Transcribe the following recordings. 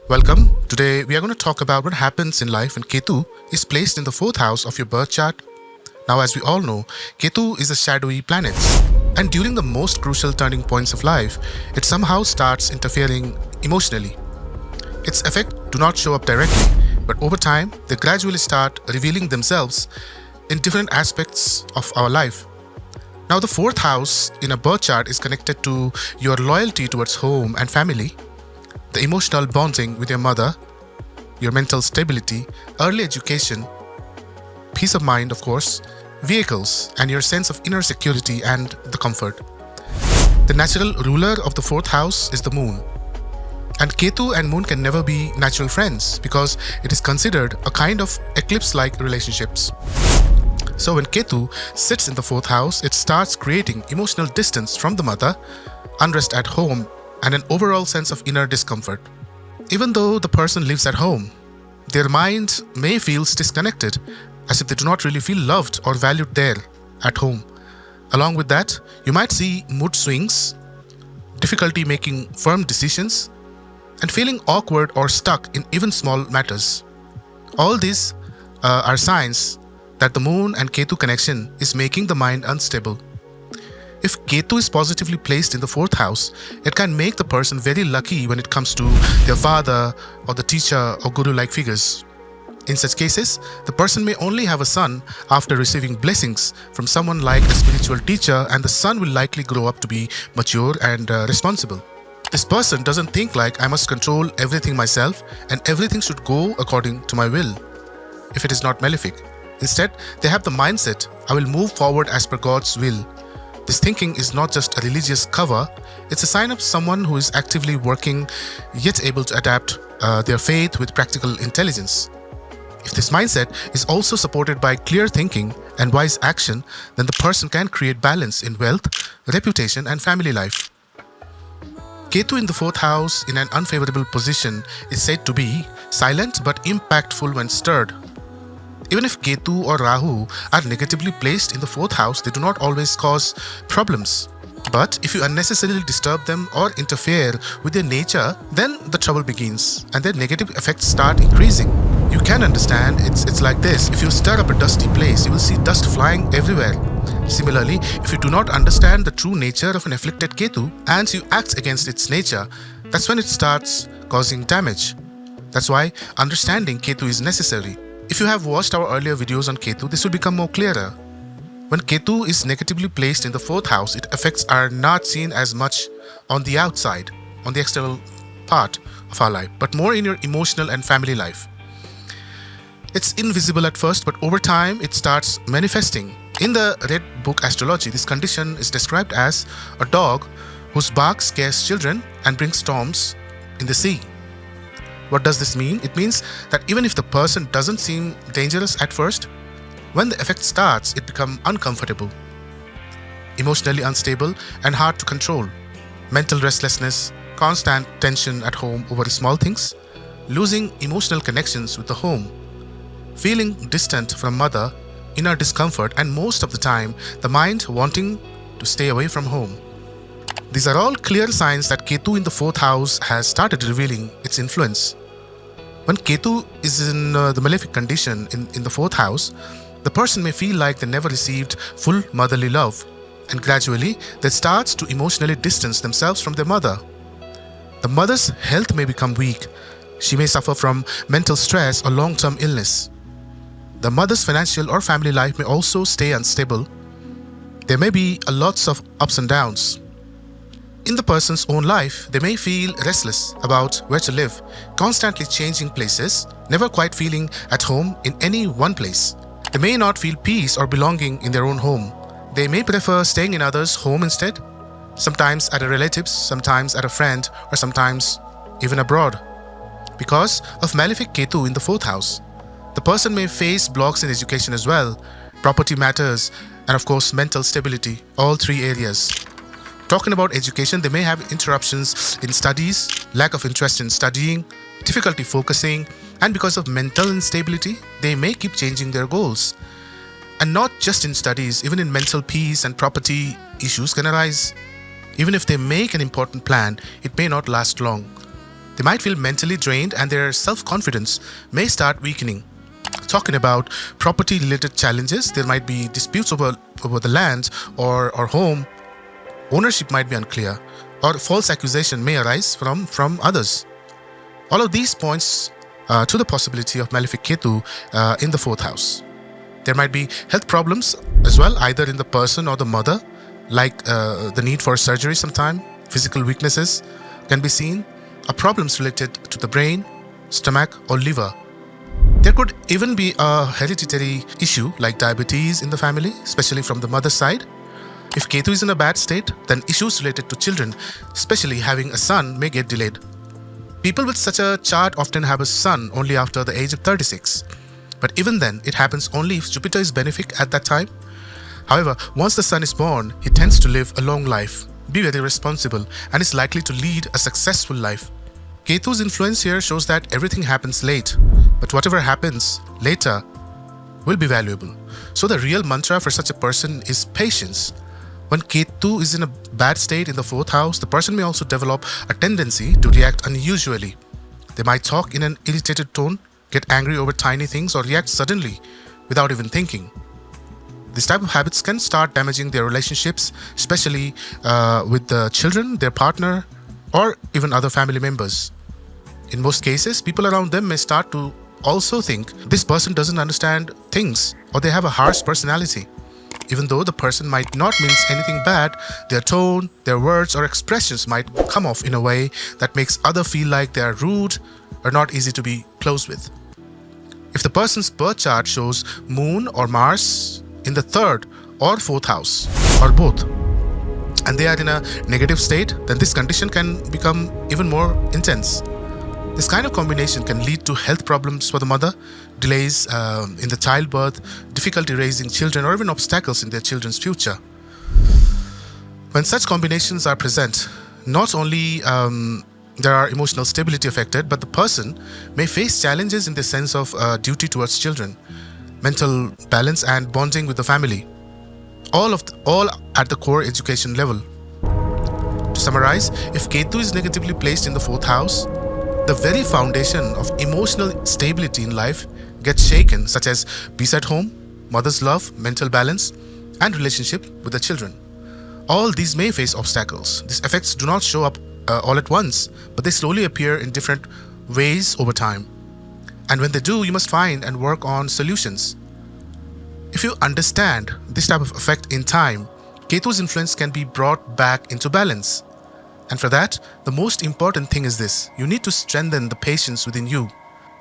Welcome. Today we are going to talk about what happens in life when Ketu is placed in the fourth house of your birth chart. Now, as we all know, Ketu is a shadowy planet, and during the most crucial turning points of life, it somehow starts interfering emotionally. Its effects do not show up directly, but over time, they gradually start revealing themselves in different aspects of our life. Now, the fourth house in a birth chart is connected to your loyalty towards home and family, the emotional bonding with your mother, your mental stability, early education, peace of mind, of course, vehicles, and your sense of inner security and the comfort. The natural ruler of the fourth house is the moon. And Ketu and moon can never be natural friends because it is considered a kind of eclipse-like relationships. So when Ketu sits in the fourth house, it starts creating emotional distance from the mother, unrest at home, and an overall sense of inner discomfort. Even though the person lives at home, their mind may feel disconnected, as if they do not really feel loved or valued there at home. Along with that, you might see mood swings, difficulty making firm decisions, and feeling awkward or stuck in even small matters. All these are signs that the moon and Ketu connection is making the mind unstable. If Ketu is positively placed in the fourth house, it can make the person very lucky when it comes to their father or the teacher or guru-like figures. In such cases, the person may only have a son after receiving blessings from someone like a spiritual teacher, and the son will likely grow up to be mature and responsible. This person doesn't think like I must control everything myself and everything should go according to my will, if it is not malefic. Instead, they have the mindset, I will move forward as per God's will. This thinking is not just a religious cover, it's a sign of someone who is actively working yet able to adapt their faith with practical intelligence. If this mindset is also supported by clear thinking and wise action, then the person can create balance in wealth, reputation, and family life. Ketu in the fourth house in an unfavorable position is said to be silent but impactful when stirred. Even if Ketu or Rahu are negatively placed in the fourth house, they do not always cause problems. But if you unnecessarily disturb them or interfere with their nature, then the trouble begins and their negative effects start increasing. You can understand it's like this. If you stir up a dusty place, you will see dust flying everywhere. Similarly, if you do not understand the true nature of an afflicted Ketu and you act against its nature, that's when it starts causing damage. That's why understanding Ketu is necessary. If you have watched our earlier videos on Ketu, this will become more clearer. When Ketu is negatively placed in the fourth house, its effects are not seen as much on the outside, on the external part of our life, but more in your emotional and family life. It's invisible at first, but over time it starts manifesting. In the Red Book Astrology, this condition is described as a dog whose bark scares children and brings storms in the sea. What does this mean? It means that even if the person doesn't seem dangerous at first, when the effect starts, it becomes uncomfortable, emotionally unstable, and hard to control. Mental restlessness, constant tension at home over small things, losing emotional connections with the home, feeling distant from mother, inner discomfort, and most of the time, the mind wanting to stay away from home. These are all clear signs that Ketu in the fourth house has started revealing its influence. When Ketu is in the malefic condition in the fourth house, the person may feel like they never received full motherly love, and gradually they start to emotionally distance themselves from their mother. The mother's health may become weak. She may suffer from mental stress or long-term illness. The mother's financial or family life may also stay unstable. There may be lots of ups and downs. In the person's own life, they may feel restless about where to live, constantly changing places, never quite feeling at home in any one place. They may not feel peace or belonging in their own home. They may prefer staying in others' home instead, sometimes at a relative's, sometimes at a friend, or sometimes even abroad. Because of malefic Ketu in the fourth house, the person may face blocks in education as well, property matters, and of course mental stability, all three areas. Talking about education, they may have interruptions in studies, lack of interest in studying, difficulty focusing, and because of mental instability, they may keep changing their goals. And not just in studies, even in mental peace and property issues can arise. Even if they make an important plan, it may not last long. They might feel mentally drained and their self-confidence may start weakening. Talking about property-related challenges, there might be disputes over the land or home. Ownership might be unclear, or false accusation may arise from others. All of these points to the possibility of malefic Ketu in the fourth house. There might be health problems as well, either in the person or the mother, like the need for surgery sometime. Physical weaknesses can be seen, or problems related to the brain, stomach, or liver. There could even be a hereditary issue like diabetes in the family, especially from the mother's side. If Ketu is in a bad state, then issues related to children, especially having a son, may get delayed. People with such a chart often have a son only after the age of 36. But even then, it happens only if Jupiter is benefic at that time. However, once the son is born, he tends to live a long life, be very responsible, and is likely to lead a successful life. Ketu's influence here shows that everything happens late, but whatever happens later will be valuable. So the real mantra for such a person is patience. When Ketu is in a bad state in the fourth house, the person may also develop a tendency to react unusually. They might talk in an irritated tone, get angry over tiny things, or react suddenly without even thinking. This type of habits can start damaging their relationships, especially with the children, their partner, or even other family members. In most cases, people around them may start to also think this person doesn't understand things, or they have a harsh personality. Even though the person might not mean anything bad, their tone, their words, or expressions might come off in a way that makes others feel like they are rude or not easy to be close with. If the person's birth chart shows Moon or Mars in the third or fourth house, or both, and they are in a negative state, then this condition can become even more intense. This kind of combination can lead to health problems for the mother, delays in the childbirth, difficulty raising children, or even obstacles in their children's future. When such combinations are present, not only there are emotional stability affected, but the person may face challenges in the sense of duty towards children, mental balance, and bonding with the family. All at the core education level. To summarize, if Ketu is negatively placed in the fourth house, the very foundation of emotional stability in life gets shaken, such as peace at home, mother's love, mental balance, and relationship with the children. All these may face obstacles. These effects do not show up all at once, but they slowly appear in different ways over time. And when they do, you must find and work on solutions. If you understand this type of effect in time, Ketu's influence can be brought back into balance. And for that, the most important thing is this: you need to strengthen the patience within you.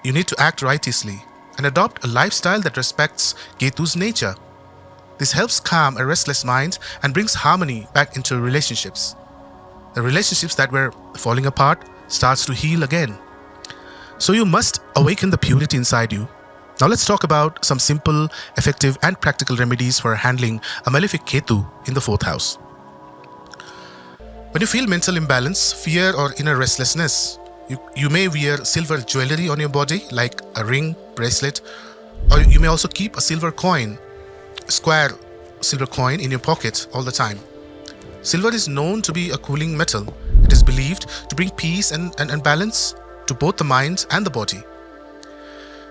You need to act righteously and adopt a lifestyle that respects Ketu's nature. This helps calm a restless mind and brings harmony back into relationships. The relationships that were falling apart starts to heal again. So you must awaken the purity inside you. Now let's talk about some simple, effective, and practical remedies for handling a malefic Ketu in the fourth house. When you feel mental imbalance, fear, or inner restlessness, you may wear silver jewelry on your body, like a ring, bracelet, or you may also keep a silver coin, a square silver coin, in your pocket all the time. Silver is known to be a cooling metal. It is believed to bring peace and balance to both the mind and the body.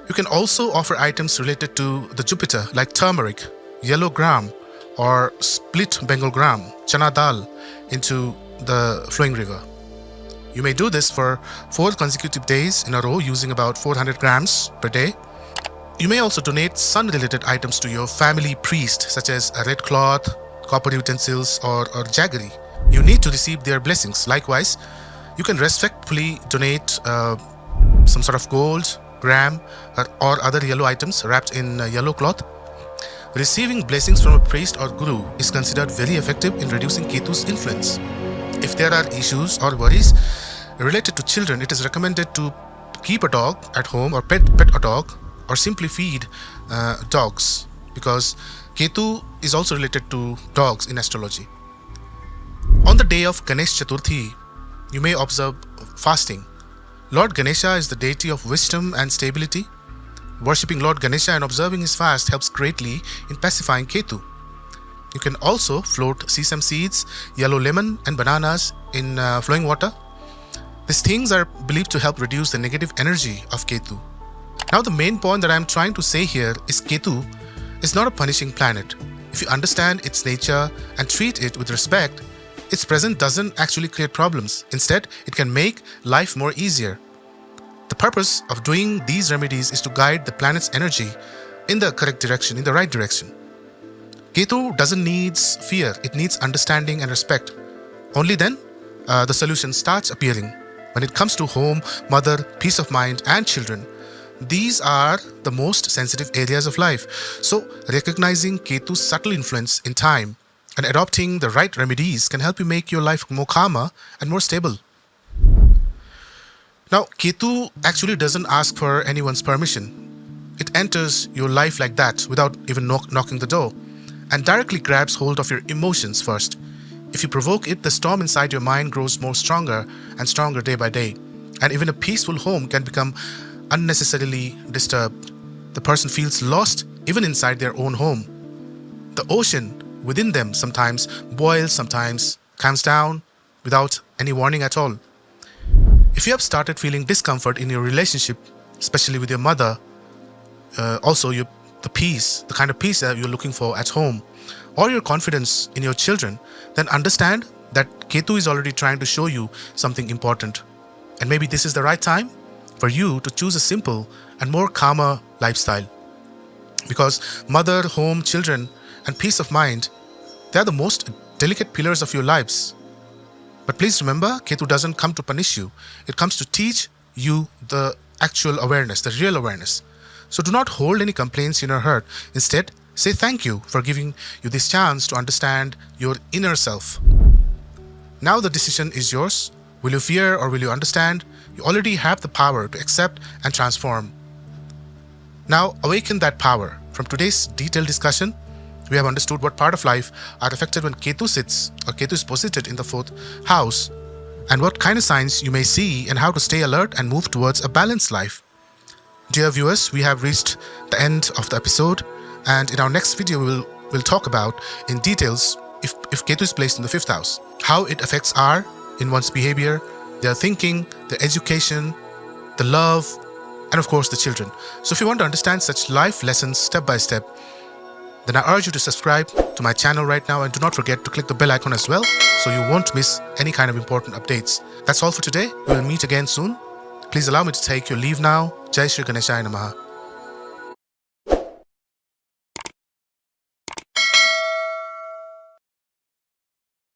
You can also offer items related to the Jupiter, like turmeric, yellow gram, or split Bengal gram, chana dal, into the flowing river. You may do this for 4 consecutive days in a row using about 400 grams per day. You may also donate sun-related items to your family priest, such as a red cloth, copper utensils, or jaggery. You need to receive their blessings. Likewise, you can respectfully donate some sort of gold, gram, or other yellow items wrapped in yellow cloth. Receiving blessings from a priest or guru is considered very effective in reducing Ketu's influence. If there are issues or worries related to children, it is recommended to keep a dog at home or pet a dog, or simply feed dogs, because Ketu is also related to dogs in astrology. On the day of Ganesh Chaturthi, you may observe fasting. Lord Ganesha is the deity of wisdom and stability. Worshipping Lord Ganesha and observing his fast helps greatly in pacifying Ketu. You can also float sesame seeds, yellow lemon, and bananas in flowing water. These things are believed to help reduce the negative energy of Ketu. Now, the main point that I am trying to say here is Ketu is not a punishing planet. If you understand its nature and treat it with respect, its presence doesn't actually create problems. Instead, it can make life more easier. The purpose of doing these remedies is to guide the planet's energy in the correct direction, in the right direction. Ketu doesn't need fear, it needs understanding and respect. Only then, the solution starts appearing. When it comes to home, mother, peace of mind, and children, these are the most sensitive areas of life. So, recognizing Ketu's subtle influence in time and adopting the right remedies can help you make your life more calmer and more stable. Now, Ketu actually doesn't ask for anyone's permission. It enters your life like that without even knocking the door and directly grabs hold of your emotions first. If you provoke it, the storm inside your mind grows more stronger and stronger day by day. And even a peaceful home can become unnecessarily disturbed. The person feels lost even inside their own home. The ocean within them sometimes boils, sometimes calms down without any warning at all. If you have started feeling discomfort in your relationship, especially with your mother, the peace, the kind of peace that you're looking for at home, or your confidence in your children, then understand that Ketu is already trying to show you something important. And maybe this is the right time for you to choose a simple and more calmer lifestyle. Because mother, home, children, and peace of mind, they are the most delicate pillars of your lives. But please remember, Ketu doesn't come to punish you. It comes to teach you the actual awareness, the real awareness. So do not hold any complaints in your heart. Instead, say thank you for giving you this chance to understand your inner self. Now the decision is yours. Will you fear or will you understand? You already have the power to accept and transform. Now awaken that power. From today's detailed discussion, we have understood what part of life are affected when Ketu sits or Ketu is posited in the 4th house, and what kind of signs you may see and how to stay alert and move towards a balanced life. Dear viewers, we have reached the end of the episode, and in our next video we'll talk about in details if Ketu is placed in the 5th house, how it affects in one's behavior, their thinking, their education, the love, and of course the children. So if you want to understand such life lessons step by step, then I urge you to subscribe to my channel right now, and do not forget to click the bell icon as well so you won't miss any kind of important updates. That's all for today. We will meet again soon. Please allow me to take your leave now. Jai Shri Ganeshaya Namaha.